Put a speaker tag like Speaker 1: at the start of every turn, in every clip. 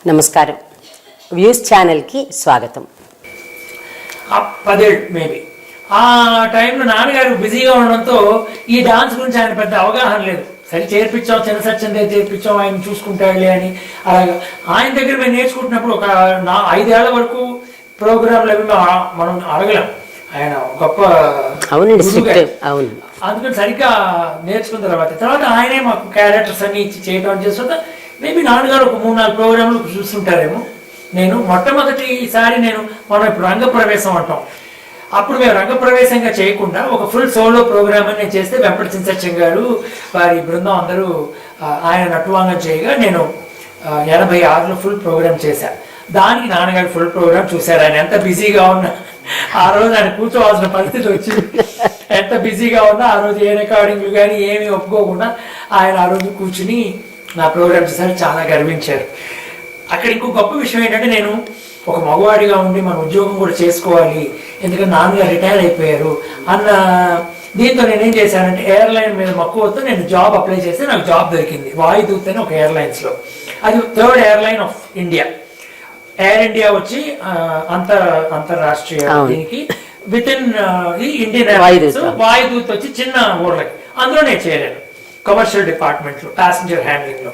Speaker 1: నమస్కారం. వ్యూస్ ఛానల్కి స్వాగతం.
Speaker 2: 10 ఏళ్ళు మేబీ ఆ టైంలో నాన్నగారు బిజీగా ఉండడంతో ఈ డాన్స్ గురించి ఆయన పెద్ద అవగాహన లేదు. సరే చేర్పించాం, చిన్న సత్యం దగ్గర చేర్పించాం, ఆయన చూసుకుంటాడులే అని. అలాగా ఆయన దగ్గర మేము నేర్చుకుంటున్నప్పుడు ఒక 5 ఏళ్ల వరకు ప్రోగ్రాంలు అవి మనం అడగలేం. ఆయన గొప్ప
Speaker 1: అవును,
Speaker 2: అందుకని సరిగ్గా నేర్చుకున్న తర్వాత ఆయనే మాకు క్యారెక్టర్స్ అన్ని ఇచ్చి చేయడం చేస్తుంటే మేబీ నాన్నగారు ఒక 3-4 ప్రోగ్రాంలు చూస్తుంటారేమో. నేను మొట్టమొదటిసారి మనం ఇప్పుడు రంగప్రవేశం అంటాం, అప్పుడు మేము రంగప్రవేశంగా చేయకుండా ఒక ఫుల్ సోలో ప్రోగ్రామ్ అని నేను చేస్తే వెంపటి చింతచ్చం గారు వారి బృందం అందరూ ఆయన నటువాంగం చేయగా నేను 86లో ఫుల్ ప్రోగ్రామ్ చేశాను. దానికి నాన్నగారు ఫుల్ ప్రోగ్రామ్ చూశారు. ఆయన ఎంత బిజీగా ఉన్నా ఆ రోజు ఆయన కూర్చోవాల్సిన పరిస్థితి వచ్చింది. ఎంత బిజీగా ఉన్నా ఆ రోజు ఏ రికార్డింగ్లు కానీ ఏమీ ఒప్పుకోకుండా ఆయన ఆ రోజు కూర్చుని నా ప్రోగ్రామ్ చేశారు. చాలా గర్వించారు. అక్కడ ఇంకో గొప్ప విషయం ఏంటంటే నేను ఒక మగవాడిగా ఉండి మన ఉద్యోగం కూడా చేసుకోవాలి, ఎందుకంటే నాన్నగారు రిటైర్ అయిపోయారు అన్న దీంతో నేనేం చేశానంటే ఎయిర్లైన్ మీద మక్కువతో నేను జాబ్ అప్లై చేస్తే నాకు జాబ్ దొరికింది. వాయుదూత్ అని ఒక ఎయిర్లైన్స్లో. అది 3rd airline of India. Air India వచ్చి అంతర్రాష్ట్రీయ దీనికి విత్ ఇన్ ఇండియన్ ఎయిర్లైన్స్. వాయుదూత్ వచ్చి చిన్న ఊర్లకి, అందులో నేను చేయలేను. కమర్షియల్ డిపార్ట్మెంట్లో ప్యాసింజర్ హ్యాండ్లింగ్లో.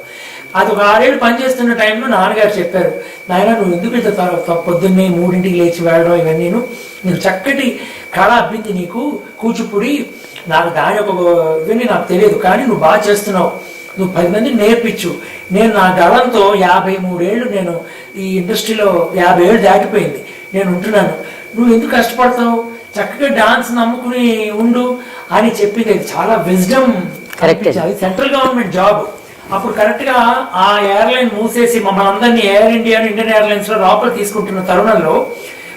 Speaker 2: అది ఒక 6 ఏళ్ళు పనిచేస్తున్న టైంలో నాన్నగారు చెప్పారు, నాయన నువ్వు ఎందుకు ఇంత పొద్దున్నే 3ంటికి లేచి వెళ్ళడం ఇవన్నీ, నీకు చక్కటి కళ అబ్బింది, నీకు కూచిపూడి, నాకు దాని ఒక ఇవన్నీ నాకు తెలియదు, కానీ నువ్వు బాగా చేస్తున్నావు, నువ్వు 10 మందిని నేర్పించు. నేను నా గళంతో 53 ఏళ్ళు నేను ఈ ఇండస్ట్రీలో 50 ఏళ్ళు దాటిపోయింది నేను ఉంటున్నాను, నువ్వు ఎందుకు కష్టపడతావు, చక్కగా డాన్స్ నమ్ముకుని ఉండు అని చెప్పింది. చాలా విజ్డమ్. అది సెంట్రల్ గవర్నమెంట్ జాబ్. అప్పుడు కరెక్ట్గా ఆ ఎయిర్లైన్ మూసేసి మమ్మల్ని అందరినీ ఎయిర్ ఇండియా ఇండియన్ ఎయిర్లైన్స్ లో లోపల తీసుకుంటున్న తరుణంలో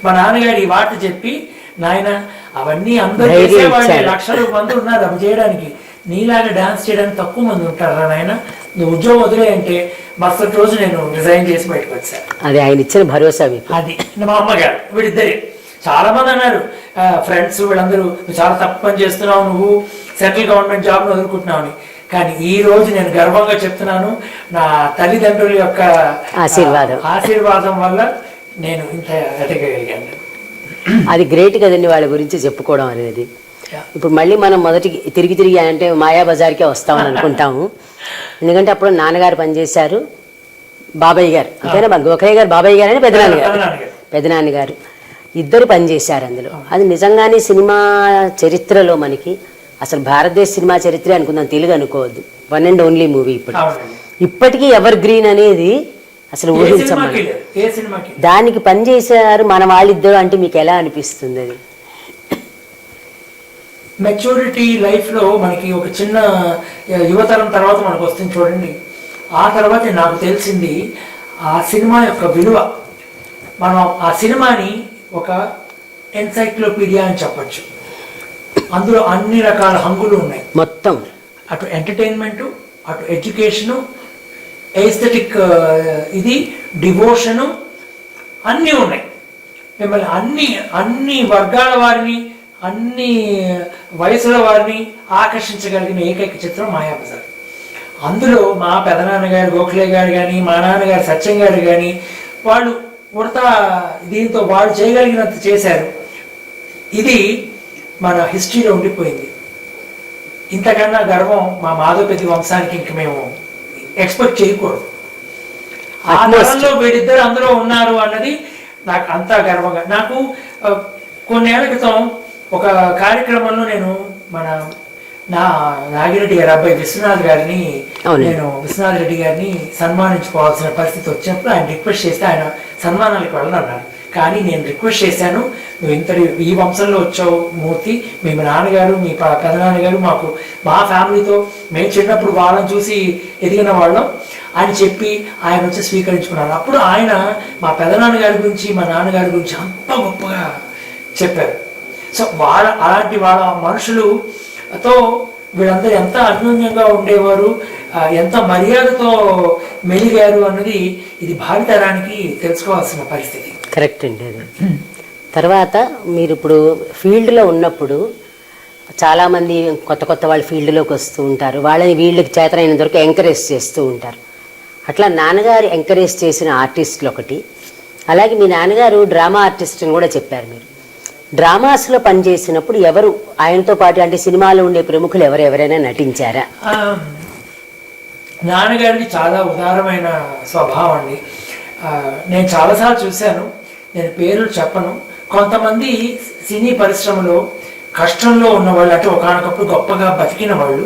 Speaker 2: మా నాన్నగారు ఈ వార్త చెప్పి, నాయన అవన్నీ అందరూ చేసేవాళ్ళే, లక్షల మంది ఉన్నారు అవి చేయడానికి, నీలాగా డాన్స్ చేయడానికి తక్కువ మంది ఉంటారా నాయన, నువ్వు ఉద్యోగం వదిలే అంటే మరుసటి రోజు నేను రిజైన్ చేసి బయటకు వచ్చాను.
Speaker 1: అది ఆయన ఇచ్చిన భరోసా.
Speaker 2: అది మా అమ్మగారు. వీడిద్దరే చాలా మంది అన్నారు, ఫ్రెండ్స్ వీళ్ళందరూ, నువ్వు చాలా తప్పు పని చేస్తున్నావు, నువ్వు సెంట్రల్ గవర్నమెంట్ జాబ్ ను వదులుకుంటున్నావు అని. కానీ ఈ రోజు నేను గర్వంగా చెప్తున్నాను, నా తల్లిదండ్రుల యొక్క ఆశీర్వాదం వల్ల నేను ఇంత ఎదగగలిగాను.
Speaker 1: అది గ్రేట్ కదండి వాళ్ళ గురించి చెప్పుకోవడం అనేది. ఇప్పుడు మళ్ళీ మనం తిరిగి అంటే మాయాబజార్కే వస్తామని అనుకుంటాము. ఎందుకంటే అప్పుడు నాన్నగారు పనిచేశారు, బాబాయ్ గారు అంతేనా, గోఖలే గారు బాబాయ్ గారు అని పెదనాన్నగారు ఇద్దరు పనిచేశారు అందులో. అది నిజంగానే సినిమా చరిత్రలో మనకి అసలు భారతదేశ సినిమా చరిత్ర అనుకుందాం, తెలుగు అనుకోవద్దు, 1 and only మూవీ. ఇప్పటికీ ఎవర్ గ్రీన్ అనేది అసలు ఊహించమని దానికి పనిచేశారు మన వాళ్ళిద్దరు అంటే మీకు ఎలా అనిపిస్తుంది? అది
Speaker 2: మెచ్యూరిటీ లైఫ్లో మనకి ఒక చిన్న యువతరం తర్వాత మనకు వస్తుంది చూడండి. ఆ తర్వాత నాకు తెలిసింది ఆ సినిమా యొక్క విలువ. మనం ఆ సినిమాని ఒక ఎన్సైక్లోపీడియా అని చెప్పచ్చు. అందులో అన్ని రకాల హంగులు ఉన్నాయి మొత్తం. అటు ఎంటర్టైన్మెంటు, అటు ఎడ్యుకేషను, ఎస్థెటిక్, ఇది డివోషను, అన్నీ ఉన్నాయి. మిమ్మల్ని అన్ని వర్గాల వారిని, అన్ని వయసుల వారిని ఆకర్షించగలిగిన ఏకైక చిత్రం మాయాబజార్. అందులో మా పెదనాన్నగారు గోఖలే గారు కానీ, మా నాన్నగారు సత్యం గారు కానీ, వాళ్ళు ఉడతా దీంతో వాళ్ళు చేయగలిగినంత చేశారు. ఇది మన హిస్టరీలో ఉండిపోయింది. ఇంతకన్నా గర్వం మా మాధవపతి వంశానికి ఇంక మేము ఎక్స్పెక్ట్ చేయకూడదు. ఆ తరంలో వీడిద్దరు అందులో ఉన్నారు అన్నది నాకు అంతా గర్వంగా. నాకు కొన్నేళ్ల క్రితం ఒక కార్యక్రమంలో నేను నాగిరెడ్డి గారి అబ్బాయి విశ్వనాథ్ రెడ్డి గారిని సన్మానించుకోవాల్సిన పరిస్థితి వచ్చినప్పుడు ఆయన రిక్వెస్ట్ చేస్తే ఆయన సన్మానాలకు వెళ్ళనన్నారు. కానీ నేను రిక్వెస్ట్ చేశాను, నువ్వు ఈ వంశంలో వచ్చావు మూర్తి, మీ నాన్నగారు మీ పెదనాన్నగారు మా ఫ్యామిలీతో మేము చిన్నప్పుడు వాళ్ళని చూసి ఎదిగిన వాళ్ళం అని చెప్పి ఆయన వచ్చి స్వీకరించుకున్నారు. అప్పుడు ఆయన మా పెదనాన్నగారి గురించి మా నాన్నగారి గురించి అంత గొప్పగా చెప్పారు. సో అలాంటి వాళ్ళ మనుషులతో వీళ్ళందరూ ఎంత అన్యోన్యంగా ఉండేవారు, ఎంత మర్యాదతో మెలిగారు అన్నది ఇది భావితరానికి తెలుసుకోవాల్సిన పరిస్థితి.
Speaker 1: కరెక్ట్ అండి. అది తర్వాత మీరు ఇప్పుడు ఫీల్డ్లో ఉన్నప్పుడు చాలామంది కొత్త వాళ్ళు ఫీల్డ్లోకి వస్తూ ఉంటారు, వాళ్ళని వీళ్ళకి చేతనైనంత వరకు ఎంకరేజ్ చేస్తూ ఉంటారు. అట్లా నాన్నగారు ఎంకరేజ్ చేసిన ఆర్టిస్టులు ఒకటి, అలాగే మీ నాన్నగారు డ్రామా ఆర్టిస్ట్ అని కూడా చెప్పారు. మీరు డ్రామాస్లో పనిచేసినప్పుడు ఎవరు ఆయనతో పాటు అంటే సినిమాలో ఉండే ప్రముఖులు ఎవరైనా నటించారా?
Speaker 2: నాన్నగారికి చాలా ఉదారమైన స్వభావం అండి. నేను చాలాసార్లు చూశాను, నేను పేర్లు చెప్పను. కొంతమంది సినీ పరిశ్రమలో కష్టంలో ఉన్నవాళ్ళు, అంటే ఒకనొకప్పుడు గొప్పగా బతికిన వాళ్ళు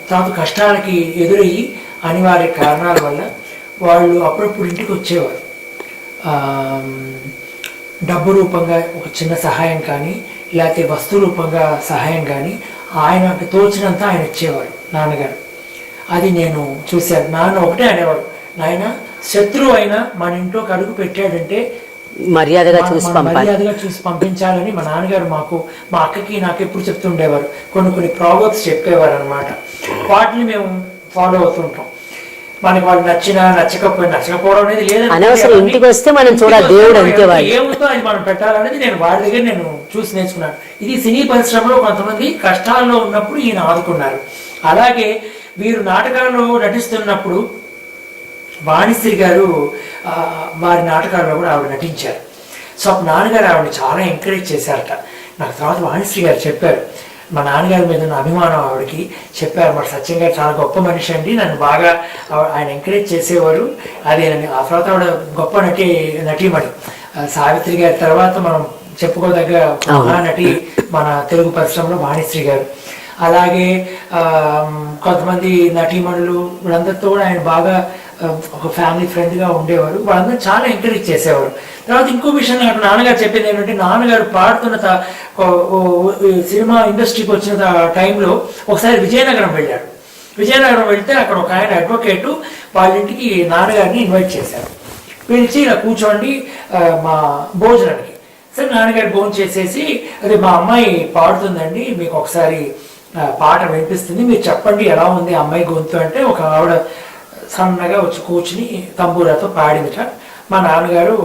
Speaker 2: తర్వాత కష్టాలకి ఎదురయ్యి అనివార్య కారణాల వల్ల వాళ్ళు అప్పుడప్పుడు ఇంటికి వచ్చేవారు. డబ్బు రూపంగా ఒక చిన్న సహాయం కానీ, లేకపోతే వస్తు రూపంగా సహాయం కానీ ఆయనకు తోచినంత ఆయన ఇచ్చేవాడు నాన్నగారు. అది నేను చూశాను. నాన్న ఒకటే అనేవాడు, నాయన శత్రువు అయినా మన ఇంట్లోకి అడుగు పెట్టాడంటే
Speaker 1: మర్యాదగా
Speaker 2: చూసి పంపించాలని మా నాన్నగారు మా అక్కకి నాకు ఎప్పుడు చెప్తుండేవారు. కొన్ని ప్రాబ్లమ్స్ చెప్పేవారు అనమాట. వాటిని మేము ఫాలో అవుతుంటాం. మనకి వాళ్ళు నచ్చకపోవడం అనేది
Speaker 1: లేదంటే ఇంటికి వస్తే మనం చూడాలి, దేవుడు అంతే
Speaker 2: ఏముందో అది మనం పెట్టాలనేది నేను వాడి దగ్గర నేను చూసి నేర్చుకున్నాను. ఇది సినీ పరిశ్రమలో కొంతమంది కష్టాల్లో ఉన్నప్పుడు ఈయన ఆదుకున్నారు. అలాగే వీరు నాటకాల్లో నటిస్తున్నప్పుడు వాణిశ్రీ గారు వారి నాటకాల్లో కూడా ఆవిడ నటించారు. సో అప్పుడు నాన్నగారు ఆవిడని చాలా ఎంకరేజ్ చేశారట. నాకు తర్వాత వాణిశ్రీ గారు చెప్పారు, మా నాన్నగారి మీద ఉన్న అభిమానం ఆవిడకి చెప్పారు. మరి సత్యం గారు చాలా గొప్ప మనిషి అండి, నన్ను బాగా ఆయన ఎంకరేజ్ చేసేవారు. అదేనండి. ఆ తర్వాత ఆవిడ గొప్ప నటీమణి. సావిత్రి గారి తర్వాత మనం చెప్పుకోదగ్గ మహానటి మన తెలుగు పరిశ్రమలో వాణిశ్రీ గారు. అలాగే కొంతమంది నటీమణులు వీళ్ళందరితో కూడా ఆయన బాగా ఒక ఫ్యామిలీ ఫ్రెండ్గా ఉండేవారు. వాళ్ళందరూ చాలా ఎంకరేజ్ చేసేవారు. తర్వాత ఇంకో విషయం నాకు నాన్నగారు చెప్పింది ఏంటంటే, నాన్నగారు పాడుతున్న సినిమా ఇండస్ట్రీకి వచ్చిన టైంలో ఒకసారి విజయనగరం వెళ్ళాడు. విజయనగరం వెళ్తే అక్కడ ఒక ఆయన అడ్వకేటు వాళ్ళ ఇంటికి నాన్నగారిని ఇన్వైట్ చేశారు. పిలిచి ఇలా కూర్చోండి మా భోజనానికి. సరే నాన్నగారు భోజనం చేసేసి, అదే మా అమ్మాయి పాడుతుందండి, మీకు ఒకసారి పాట వినిపిస్తుంది, మీరు చెప్పండి ఎలా ఉంది అమ్మాయి గొంతు అంటే, ఒక ఆవిడ సన్నగా వచ్చి కూర్చుని తంబూరాతో పాడిందిట. మా నాన్నగారు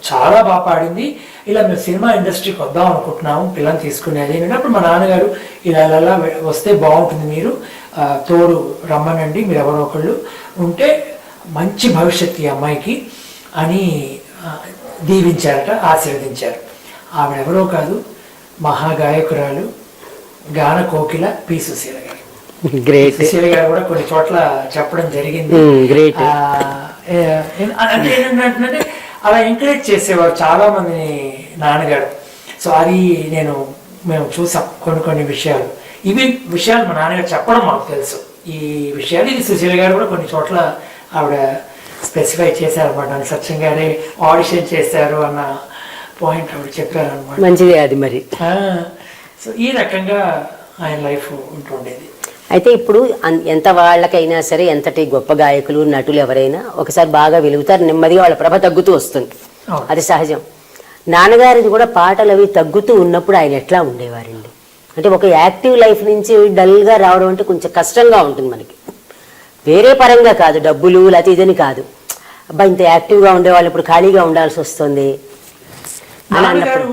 Speaker 2: చాలా బాగా పాడింది, ఇలా మేము సినిమా ఇండస్ట్రీకి వద్దాం అనుకుంటున్నాము పిల్లల్ని తీసుకునేది అప్పుడు మా నాన్నగారు ఇలా వస్తే బాగుంటుంది, మీరు తోడు రమ్మనండి, మీరు ఎవరో ఒకళ్ళు ఉంటే మంచి భవిష్యత్తు ఈ అమ్మాయికి అని దీవించారట, ఆశీర్వదించారు. ఆవిడెవరో కాదు, మహాగాయకురాలు గాన కోకిల పి. సుశీల గారు. సుశీల గారు కూడా కొన్ని చోట్ల చెప్పడం జరిగింది. అంటే ఏంటంటే అలా ఎంకరేజ్ చేసేవారు చాలా మందిని నాన్నగారు. సో అది మేము చూసాం కొన్ని విషయాలు. ఇవి విషయాలు మా నాన్నగారు చెప్పడం మాకు తెలుసు. ఈ విషయాలు ఇది సుశీల గారు కూడా కొన్ని చోట్ల ఆవిడ స్పెసిఫై చేశారన్నమాట. సత్యం గారే ఆడిషన్ చేశారు అన్న పాయింట్ ఆవిడ చెప్పారు అనమాట.
Speaker 1: మంచిదే అది మరి.
Speaker 2: సో ఈ రకంగా ఆయన లైఫ్ ఉంటుండేది.
Speaker 1: అయితే ఇప్పుడు ఎంత వాళ్ళకైనా సరే, ఎంతటి గొప్ప గాయకులు నటులు ఎవరైనా ఒకసారి బాగా వెలుగుతారు, నెమ్మదిగా వాళ్ళ ప్రభ తగ్గుతూ వస్తుంది, అది సహజం. నాన్నగారిది కూడా పాటలు అవి తగ్గుతూ ఉన్నప్పుడు ఆయన ఎట్లా ఉండేవారండి? అంటే ఒక యాక్టివ్ లైఫ్ నుంచి డల్గా రావడం అంటే కొంచెం కష్టంగా ఉంటుంది మనకి, వేరే పరంగా కాదు, డబ్బులు లేకపోతే ఇదని కాదు. అబ్బా ఇంత యాక్టివ్గా ఉండేవాళ్ళు ఇప్పుడు ఖాళీగా ఉండాల్సి వస్తుంది అని అన్నప్పుడు.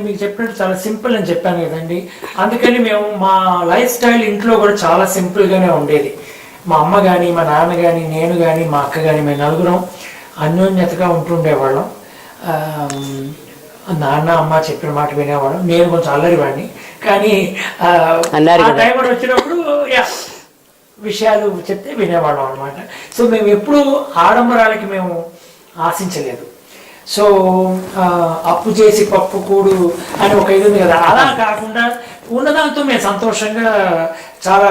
Speaker 2: మీకు చెప్పినట్టు చాలా సింపుల్ అని చెప్పాను కదండి, అందుకని మేము మా లైఫ్ స్టైల్ ఇంట్లో కూడా చాలా సింపుల్గానే ఉండేది. మా అమ్మ కానీ, మా నాన్న కానీ, నేను కానీ, మా అక్క కానీ, మేము నలుగురం అన్యోన్యతగా ఉంటుండేవాళ్ళం. నాన్న అమ్మ చెప్పిన మాట వినేవాళ్ళం. నేను కొంచెం అల్లరివాడిని, కానీ టైం వచ్చినప్పుడు విషయాలు చెప్తే వినేవాళ్ళం అనమాట. సో మేము ఎప్పుడూ ఆడంబరాలకి మేము ఆశించలేదు. సో అప్పు చేసి పప్పు కూడు అని ఒక ఇది ఉంది కదా, అలా కాకుండా ఉన్నదాంతో మేము సంతోషంగా చాలా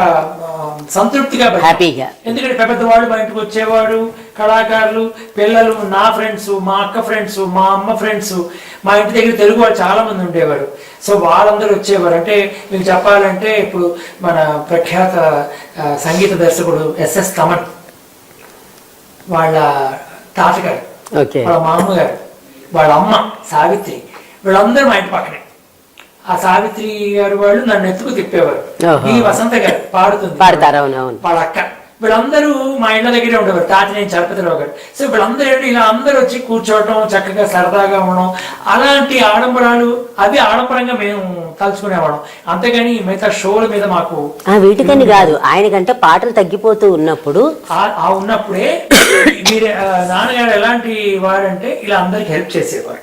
Speaker 2: సంతృప్తిగా
Speaker 1: హ్యాపీగా.
Speaker 2: ఎందుకంటే పెద్దవాళ్ళు మా ఇంటికి వచ్చేవాడు, కళాకారులు, పిల్లలు, నా ఫ్రెండ్స్, మా అక్క ఫ్రెండ్స్, మా అమ్మ ఫ్రెండ్స్, మా ఇంటి దగ్గర తెలుగు వాళ్ళు చాలా మంది ఉండేవారు. సో వాళ్ళందరూ వచ్చేవారు. అంటే మీకు చెప్పాలంటే ఇప్పుడు మన ప్రఖ్యాత సంగీత దర్శకుడు ఎస్ఎస్ తమన్ వాళ్ళ తాతగారు, వాళ్ళ మామగారు, వాళ్ళ అమ్మ సావిత్రి, వీళ్ళందరూ మా ఇంటి పక్కనే. ఆ సావిత్రి గారు వాళ్ళు నన్ను ఎత్తుకు తిప్పేవారు. ఈ వసంత గారు పాడుతుంది,
Speaker 1: పాడతారు,
Speaker 2: వాళ్ళ అక్క వీళ్ళందరూ మా ఇళ్ళ దగ్గరే ఉండేవారు, తాతినేని చలపతిరావు గారు. సో వీళ్ళందరూ ఏంటి ఇలా అందరూ వచ్చి కూర్చోవటం, చక్కగా సరదాగా ఉండడం, అలాంటి ఆడంబరాలు అవి ఆడంబరంగా మేము తలుచుకునేవాళ్ళం. అంతేగాని మిగతా షోల మీద మాకు
Speaker 1: వీటికని కాదు, ఆయనకంటే పాటలు తగ్గిపోతూ ఉన్నప్పుడు
Speaker 2: ఉన్నప్పుడే నాన్నగారు ఎలాంటి వాడంటే ఇలా అందరికి హెల్ప్ చేసేవారు.